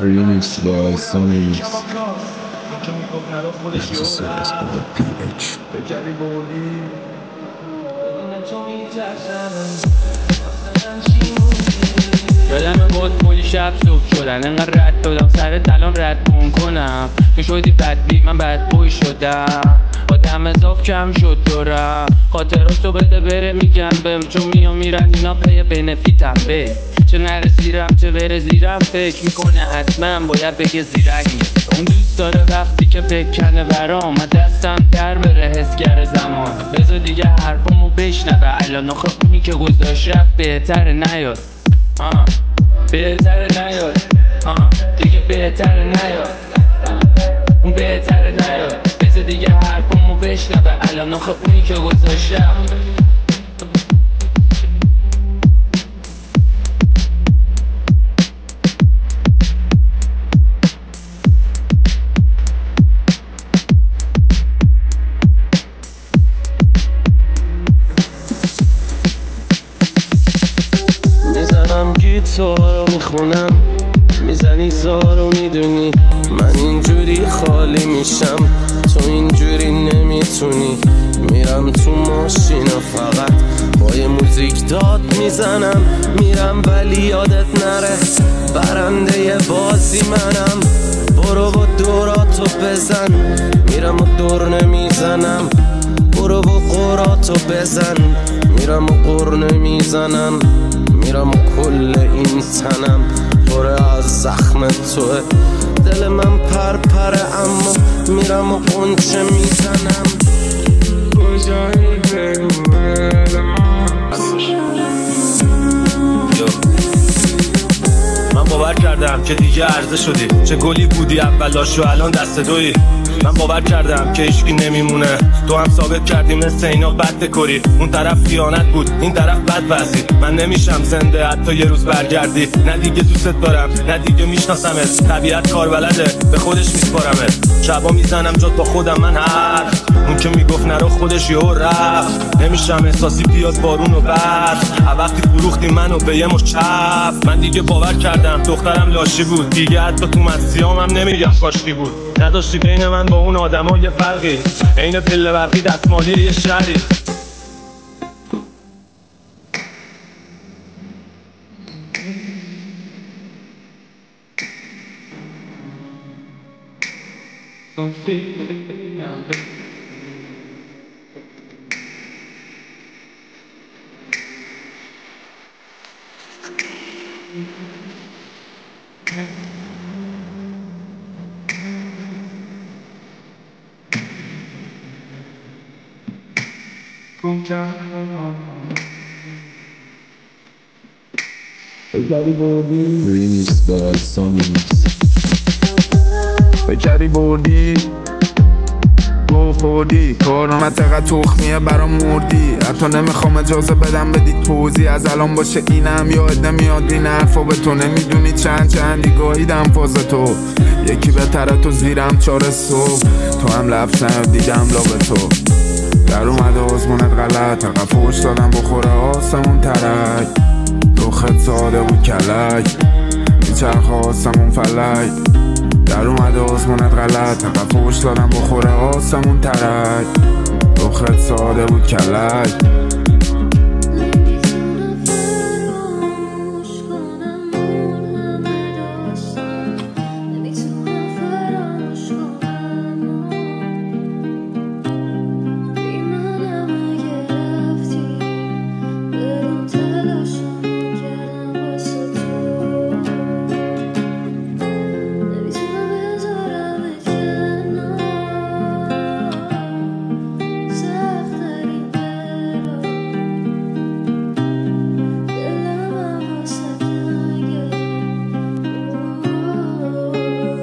Remix by Sony Mix. یادم بود کلی شب صبح شدن انقدر رد دادم سرت الان رد کنم تو شدی بدبی من بدبوی شدم با دم اضاف کم شد دورم خاطراتو بده بره میگم بهم چون میام میرن اینا پی بنفیتم به چه نره زیرم چه بره زیرم فکر میکنه حتما باید بگه زیرک نیست اون دوست داره وقتی که فکر کنه برام دستم در بره حسگر زمان بذار دیگه حرفمو بشنوه الان آخه اونی که گذاشت رفت بهتره نیاد بهتره نیاد دیگه بهتره نیاد اون بهتره نیاد بذار دیگه حرفمو بشنوه الان آخه اونی که گذاشت رفت گیتار رو میخونم میزنی زار رو میدونی من اینجوری خالی میشم تو اینجوری نمیتونی میرم تو ماشینا فقط با یه موزیک داد میزنم میرم ولی یادت نره برنده ی بازی منم برو و دوراتو بزن میرم و دور نمیزنم برو و قراتو بزن میرم و قر نمیزنم میرم و کل این تنم پره از زخم توه دل من پرپره اما میرم و قنچه میزنم من باور کردم که دیگه عرضه شدی چه گلی بودی اولاشو الان دست دوی من باور کردم که هیچکی نمیمونه تو هم ثابت کردی مثل اینا بد کری اون طرف خیانت بود این طرف بد وزی من نمیشم زنده حتی یه روز برگردی نه دیگه دوستت دارم نه دیگه میشناسمت طبیعت کار بلده به خودش میسپارمت شبا میزنم جات با خودم من حرف اون که میگفت نرو خودش یهو رفت نمیشم احساسی بیاد بارون و برف وقتی فروختی منو به یه مش چپ من دیگه باور کردم دخترم لاشی بود دیگه حتی تو مسیام هم نمیگم کاشتی بود نداشتی بین من با اون آدما یه فرقی عین پله برقی دستمالی یه شهری Remix by Sony Mix. بکری بردی خوردی کارم تقدر تخمیه برام مردی حتی نمیخوام اجازه بدم بدی توضیح از الان باشه اینم یاد نمیاد این حرفا به تو نمیدونی چندی گاهیدم فاز تو یکی بهتره تو زیرم 4 صبح تو هم لفظ دیدم لابه تو در اومده آزمونت غلط تقدر فوش دادم بخوره آسمون ترک روخت ساده بود کلک میچرخ آسمون فلک در اومده آزمونت غلط تقدر فوش دادم بخوره آسمون ترک روخت ساده بود کلک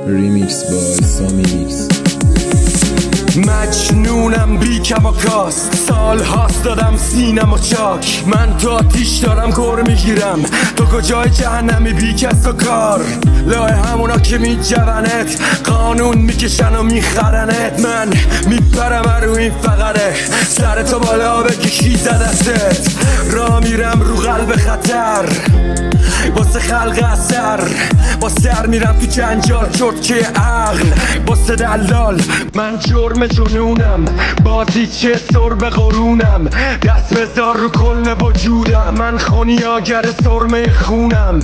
Remix by Sony Mix. مجنونم مجنونم بی کماکاست، سال هاست دادم سینم و چاک، من تو آتیش دارم گر میگیرم، تو کجای جهنمی بی کس و کار، لای همونا که میجونت قانون میکشن و میخرنت، من میپرم رو این فقره، سرتو بالا بگی کی زدستت، را میرم رو قلب خطر واسه خلق اثر، با سر میرم تو جنجال چرتکه عقل واسه دلال، من جرم جنونم بازی چه سرب قرونم، دست بذار رو کل وجودم، من خونیاگر سرمه خونم.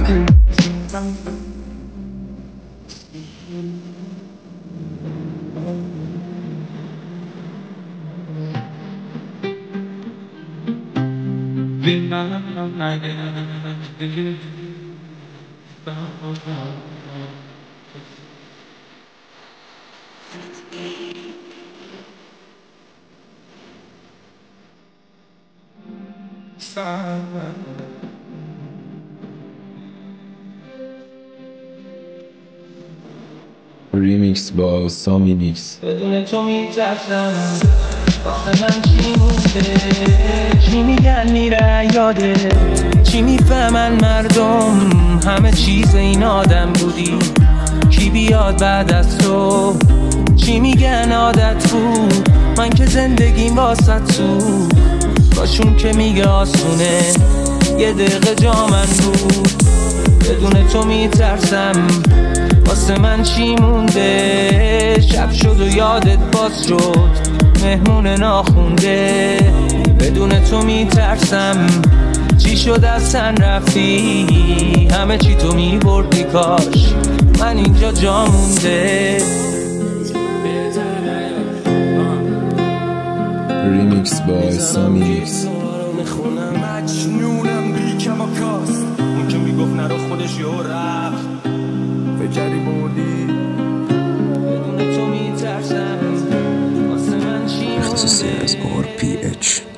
Remix by Sami Mix. بدون تو میترسم واسه من چی مونده، چی میگن میره یاده، چی میفهمن مردم همه چیز این آدم بودی، کی بیاد بعد از تو، چی میگن عادت بود، من که زندگیم واسه تو، باشون که میگه آسونه یه دقیقه جا من بود، بدون تو میترسم واسه من چی مونده، شب شد و یادت باز شد مهمون ناخونده، بدون تو میترسم چی شد از تن رفتی، همه چی تو میبردی کاش من اینجا جا مونده. Remix by Sami Mix. مجنونم بی کماکاست، اون که میگفت نرو خودش یه رفت، فکری بودی بدون تو میترسم واسه من چی مونده. اختصاص RPH